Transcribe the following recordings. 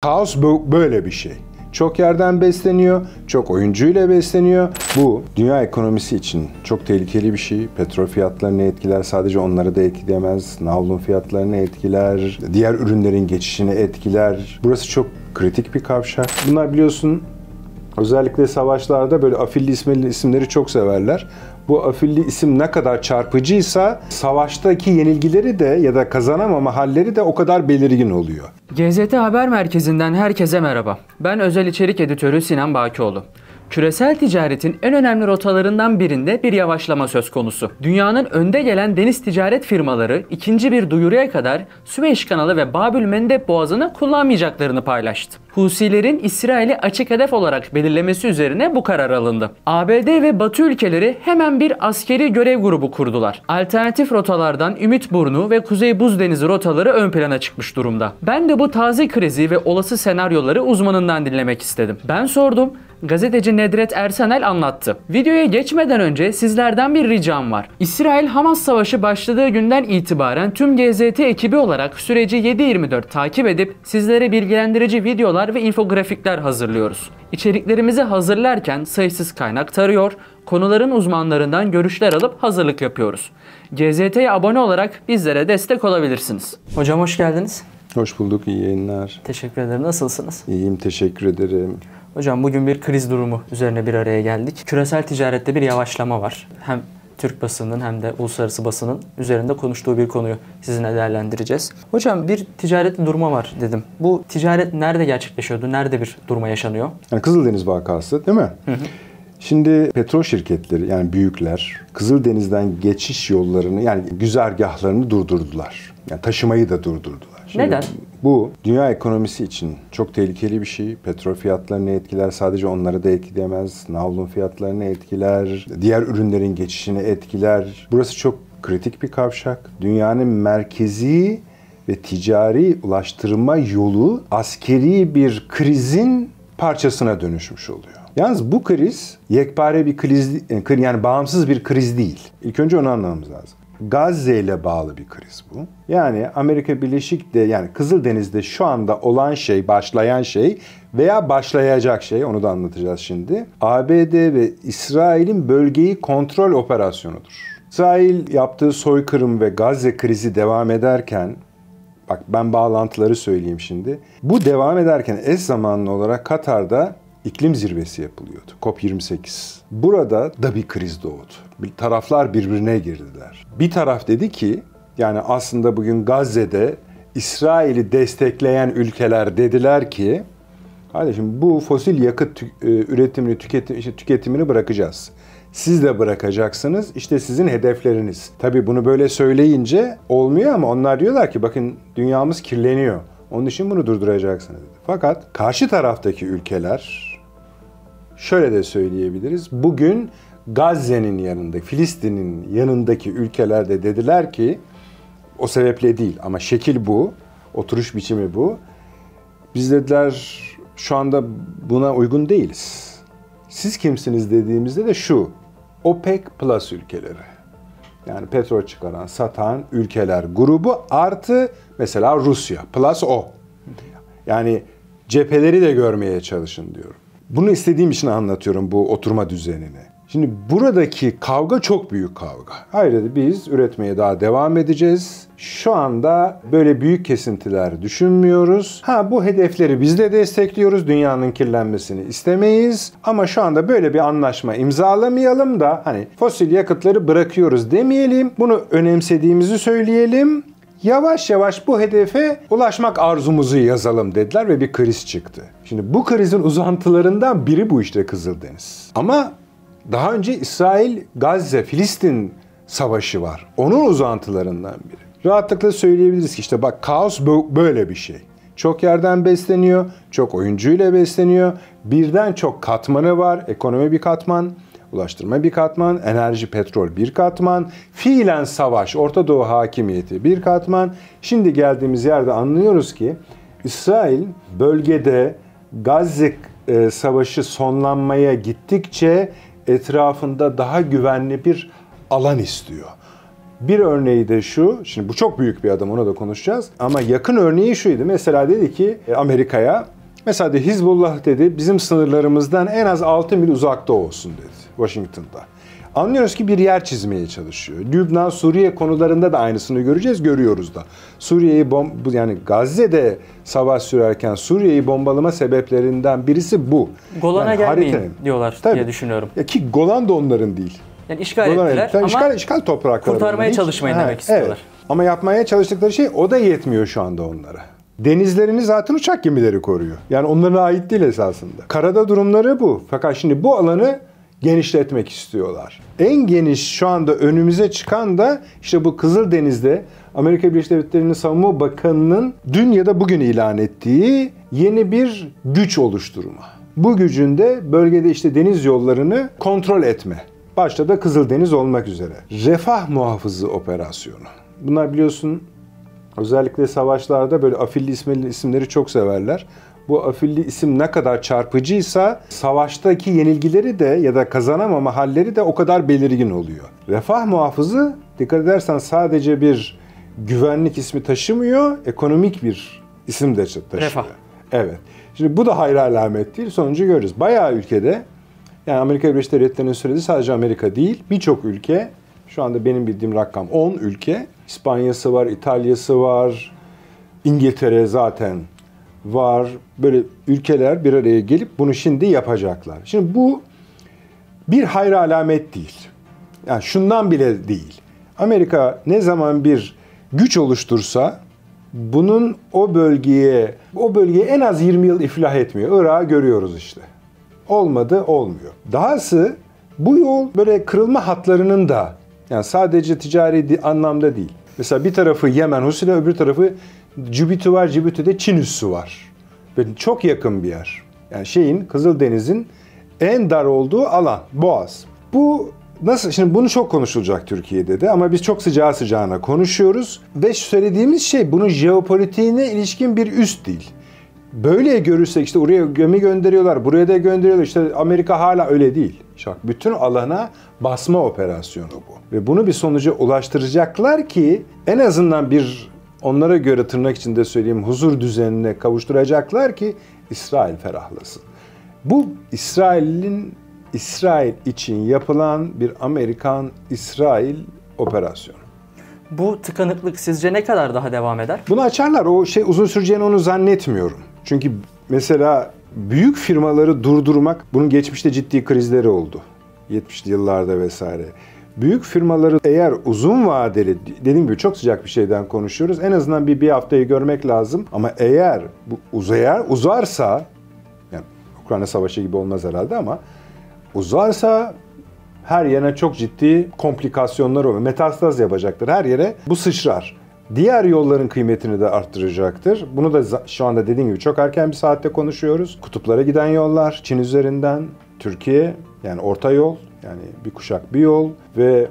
Kaos böyle bir şey. Çok yerden besleniyor, çok oyuncuyla besleniyor. Bu dünya ekonomisi için çok tehlikeli bir şey. Petrol fiyatlarını etkiler, sadece onları da etkilemez. Navlun fiyatlarını etkiler, diğer ürünlerin geçişini etkiler. Burası çok kritik bir kavşak. Bunlar biliyorsun özellikle savaşlarda böyle afilli isimleri çok severler. Bu afilli isim ne kadar çarpıcıysa savaştaki yenilgileri de ya da kazanamama halleri de o kadar belirgin oluyor. GZT Haber Merkezi'nden herkese merhaba. Ben özel içerik editörü Sinan Bakioğlu. Küresel ticaretin en önemli rotalarından birinde bir yavaşlama söz konusu. Dünyanın önde gelen deniz ticaret firmaları ikinci bir duyuruya kadar Süveyş Kanalı ve Babül-Mendeb Boğazı'nı kullanmayacaklarını paylaştı. Husilerin İsrail'i açık hedef olarak belirlemesi üzerine bu karar alındı. ABD ve Batı ülkeleri hemen bir askeri görev grubu kurdular. Alternatif rotalardan Ümitburnu ve Kuzey Buz Denizi rotaları ön plana çıkmış durumda. Ben de bu taze krizi ve olası senaryoları uzmanından dinlemek istedim. Ben sordum. Gazeteci Nedret Ersenel anlattı. Videoya geçmeden önce sizlerden bir ricam var. İsrail-Hamas savaşı başladığı günden itibaren tüm GZT ekibi olarak süreci 7/24 takip edip sizlere bilgilendirici videolar ve infografikler hazırlıyoruz. İçeriklerimizi hazırlarken sayısız kaynak tarıyor, konuların uzmanlarından görüşler alıp hazırlık yapıyoruz. GZT'ye abone olarak bizlere destek olabilirsiniz. Hocam hoş geldiniz. Hoş bulduk, iyi yayınlar. Teşekkür ederim. Nasılsınız? İyiyim, teşekkür ederim. Hocam bugün bir kriz durumu üzerine bir araya geldik. Küresel ticarette bir yavaşlama var. Hem Türk basının hem de uluslararası basının üzerinde konuştuğu bir konuyu sizinle değerlendireceğiz. Hocam bir ticaret durma var dedim. Bu ticaret nerede gerçekleşiyordu? Nerede bir durma yaşanıyor? Yani Kızıldeniz vakası değil mi? Hı hı. Şimdi petrol şirketleri yani büyükler Kızıldeniz'den geçiş yollarını yani güzergahlarını durdurdular. Yani taşımayı da durdurdular. Şimdi neden? Bu dünya ekonomisi için çok tehlikeli bir şey. Petrol fiyatlarını etkiler, sadece onları da etkilemez. Navlun fiyatlarını etkiler, diğer ürünlerin geçişini etkiler. Burası çok kritik bir kavşak. Dünyanın merkezi ve ticari ulaştırma yolu askeri bir krizin parçasına dönüşmüş oluyor. Yalnız bu kriz yekpare bir kriz, yani bağımsız bir kriz değil. İlk önce onu anlamamız lazım. Gazze ile bağlı bir kriz bu. Yani Amerika Birleşik'te yani Kızıldeniz'de şu anda olan şey, başlayan şey veya başlayacak şey, onu da anlatacağız şimdi. ABD ve İsrail'in bölgeyi kontrol operasyonudur. İsrail yaptığı soykırım ve Gazze krizi devam ederken, bak ben bağlantıları söyleyeyim şimdi. Bu devam ederken eş zamanlı olarak Katar'da iklim zirvesi yapılıyordu. COP28. Burada da bir kriz doğdu. Taraflar birbirine girdiler. Bir taraf dedi ki, yani aslında bugün Gazze'de İsrail'i destekleyen ülkeler dediler ki, kardeşim bu fosil yakıt üretimini, tüketimini bırakacağız. Siz de bırakacaksınız. İşte sizin hedefleriniz. Tabii bunu böyle söyleyince olmuyor ama onlar diyorlar ki bakın dünyamız kirleniyor. Onun için bunu durduracaksınız. Fakat karşı taraftaki ülkeler şöyle de söyleyebiliriz. Bugün Gazze'nin yanında, Filistin'in yanındaki ülkeler de dediler ki o sebeple değil ama şekil bu, oturuş biçimi bu. Biz dediler şu anda buna uygun değiliz. Siz kimsiniz dediğimizde de şu, OPEC Plus ülkeleri. Yani petrol çıkaran, satan ülkeler grubu artı mesela Rusya, plus o. Yani cepheleri de görmeye çalışın diyorum. Bunu istediğim için anlatıyorum bu oturma düzenini. Şimdi buradaki kavga çok büyük kavga. Hayır, biz üretmeye daha devam edeceğiz. Şu anda böyle büyük kesintiler düşünmüyoruz. Bu hedefleri biz de destekliyoruz. Dünyanın kirlenmesini istemeyiz. Ama şu anda böyle bir anlaşma imzalamayalım da hani fosil yakıtları bırakıyoruz demeyelim. Bunu önemsediğimizi söyleyelim. Yavaş yavaş bu hedefe ulaşmak arzumuzu yazalım dediler ve bir kriz çıktı. Şimdi bu krizin uzantılarından biri bu işte Kızıldeniz. Ama daha önce İsrail, Gazze, Filistin savaşı var. Onun uzantılarından biri. Rahatlıkla söyleyebiliriz ki işte bak kaos böyle bir şey. Çok yerden besleniyor, çok oyuncuyla besleniyor. Birden çok katmanı var. Ekonomi bir katman, ulaştırma bir katman, enerji, petrol bir katman, fiilen savaş, Orta Doğu hakimiyeti bir katman. Şimdi geldiğimiz yerde anlıyoruz ki İsrail bölgede Gazze savaşı sonlanmaya gittikçe etrafında daha güvenli bir alan istiyor. Bir örneği de şu, şimdi bu çok büyük bir adım, ona da konuşacağız. Ama yakın örneği şuydu. Mesela dedi ki Amerika'ya, mesela de Hizbullah dedi bizim sınırlarımızdan en az 6 mil uzakta olsun dedi Washington'da. Anlıyoruz ki bir yer çizmeye çalışıyor. Lübnan, Suriye konularında da aynısını göreceğiz, görüyoruz da. Suriye'yi yani Gazze'de savaş sürerken Suriye'yi bombalama sebeplerinden birisi bu. Golan'a yani gelmeyin diyorlar tabii, diye düşünüyorum. Ki Golan da onların değil. Yani işgal ettiler ama işgal toprakları. Kurtarmaya çalışmayın demek istiyorlar. Evet. Ama yapmaya çalıştıkları şey o da yetmiyor şu anda onlara. Denizlerini zaten uçak gemileri koruyor. Yani onlara ait değil esasında. Karada durumları bu. Fakat şimdi bu alanı genişletmek istiyorlar. En geniş şu anda önümüze çıkan da işte bu Kızıldeniz'de Amerika Birleşik Devletleri'nin Savunma Bakanı'nın dün ya da bugün ilan ettiği yeni bir güç oluşturma. Bu gücün de bölgede işte deniz yollarını kontrol etme. Başta da Kızıldeniz olmak üzere. Refah Muhafızı Operasyonu. Bunlar biliyorsun özellikle savaşlarda böyle afilli isimleri çok severler. Bu afilli isim ne kadar çarpıcıysa savaştaki yenilgileri de ya da kazanamama halleri de o kadar belirgin oluyor. Refah Muhafızı dikkat edersen sadece bir güvenlik ismi taşımıyor, ekonomik bir isim de taşıyor. Refah. Evet. Şimdi bu da hayır alamet değil. Sonucu görürüz. Bayağı ülkede, yani Amerika Birleşik Devletleri'nin söylediği sadece Amerika değil, birçok ülke, şu anda benim bildiğim rakam 10 ülke, İspanya'sı var, İtalya'sı var, İngiltere zaten var. Böyle ülkeler bir araya gelip bunu şimdi yapacaklar. Şimdi bu bir hayır alamet değil. Yani şundan bile değil. Amerika ne zaman bir güç oluştursa bunun o bölgeye en az 20 yıl iflah etmiyor. Irak'ı görüyoruz işte. Olmadı, olmuyor. Dahası bu yol böyle kırılma hatlarının da, yani sadece ticari anlamda değil. Mesela bir tarafı Yemen Husi'yle, öbür tarafı Cibüti var. Cibüti'de Çin üssü var. Ve çok yakın bir yer. Yani Kızıldeniz'in en dar olduğu alan, Boğaz. Bu nasıl? Şimdi bunu çok konuşulacak Türkiye'de de ama biz çok sıcağı sıcağına konuşuyoruz. Ve söylediğimiz şey bunun jeopolitiğine ilişkin bir üst değil. Böyle görürsek işte oraya gemi gönderiyorlar, buraya da gönderiyorlar. İşte Amerika hala öyle değil. Bütün alana basma operasyonu bu. Ve bunu bir sonuca ulaştıracaklar ki en azından bir, onlara göre tırnak içinde söyleyeyim, huzur düzenine kavuşturacaklar ki İsrail ferahlasın. Bu İsrail için yapılan bir Amerikan-İsrail operasyonu. Bu tıkanıklık sizce ne kadar daha devam eder? Bunu açarlar. O uzun süreceğini onu zannetmiyorum. Çünkü mesela büyük firmaları durdurmak, bunun geçmişte ciddi krizleri oldu. 70'li yıllarda vesaire. Büyük firmaları eğer uzun vadeli, dediğim gibi çok sıcak bir şeyden konuşuyoruz. En azından bir haftayı görmek lazım. Ama eğer bu uzarsa, yani Ukrayna Savaşı gibi olmaz herhalde ama uzarsa her yerine çok ciddi komplikasyonlar olur. Metastaz yapacaktır her yere. Bu sıçrar. Diğer yolların kıymetini de arttıracaktır. Bunu da şu anda dediğim gibi çok erken bir saatte konuşuyoruz. Kutuplara giden yollar, Çin üzerinden, Türkiye, yani orta yol, yani bir kuşak bir yol ve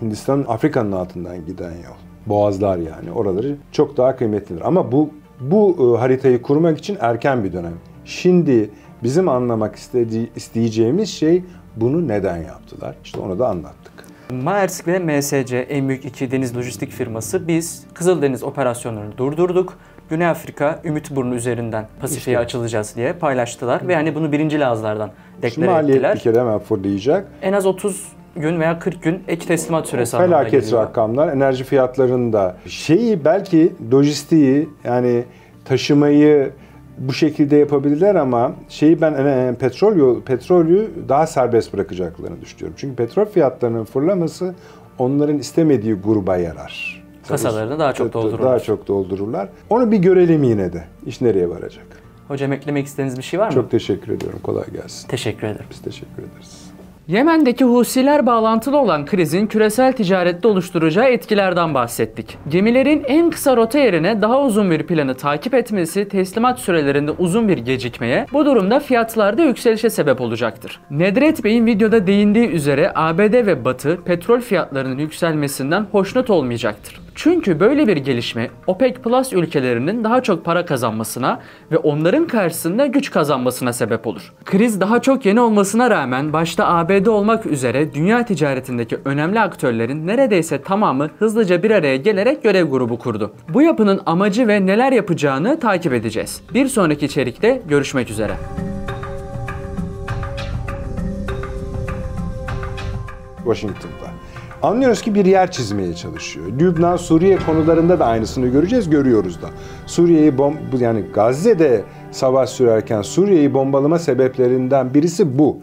Hindistan, Afrika'nın altından giden yol. Boğazlar yani, oraları çok daha kıymetlidir. Ama bu haritayı kurmak için erken bir dönem. Şimdi bizim anlamak isteyeceğimiz şey, bunu neden yaptılar? İşte onu da anlattık. Maersk ve MSC, en büyük iki deniz lojistik firması, biz Kızıldeniz operasyonlarını durdurduk. Güney Afrika Ümitburnu üzerinden Pasifik'e açılacağız diye paylaştılar ve yani bunu birinci ağızlardan deklare ettiler. Bir kere hemen fırlayacak. En az 30 gün veya 40 gün ek teslimat süresi anlamına geliyor. Felaket rakamlar, enerji fiyatlarında belki lojistiği, yani taşımayı bu şekilde yapabilirler ama ben petrolü daha serbest bırakacaklarını düşünüyorum. Çünkü petrol fiyatlarının fırlaması onların istemediği gruba yarar. Kasalarını daha çok doldururlar. Daha çok doldururlar. Onu bir görelim yine de. İş nereye varacak? Hocam, eklemek istediğiniz bir şey var mı? Çok teşekkür ediyorum. Kolay gelsin. Teşekkür ederim. Biz teşekkür ederiz. Yemen'deki Husiler bağlantılı olan krizin küresel ticarette oluşturacağı etkilerden bahsettik. Gemilerin en kısa rota yerine daha uzun bir planı takip etmesi teslimat sürelerinde uzun bir gecikmeye, bu durumda fiyatlarda yükselişe sebep olacaktır. Nedret Bey'in videoda değindiği üzere ABD ve Batı petrol fiyatlarının yükselmesinden hoşnut olmayacaktır. Çünkü böyle bir gelişme OPEC Plus ülkelerinin daha çok para kazanmasına ve onların karşısında güç kazanmasına sebep olur. Kriz daha çok yeni olmasına rağmen başta ABD olmak üzere dünya ticaretindeki önemli aktörlerin neredeyse tamamı hızlıca bir araya gelerek görev grubu kurdu. Bu yapının amacı ve neler yapacağını takip edeceğiz. Bir sonraki içerikte görüşmek üzere. Washington'da. Anlıyoruz ki bir yer çizmeye çalışıyor. Lübnan, Suriye konularında da aynısını görüyoruz da. Yani Gazze'de savaş sürerken Suriye'yi bombalama sebeplerinden birisi bu.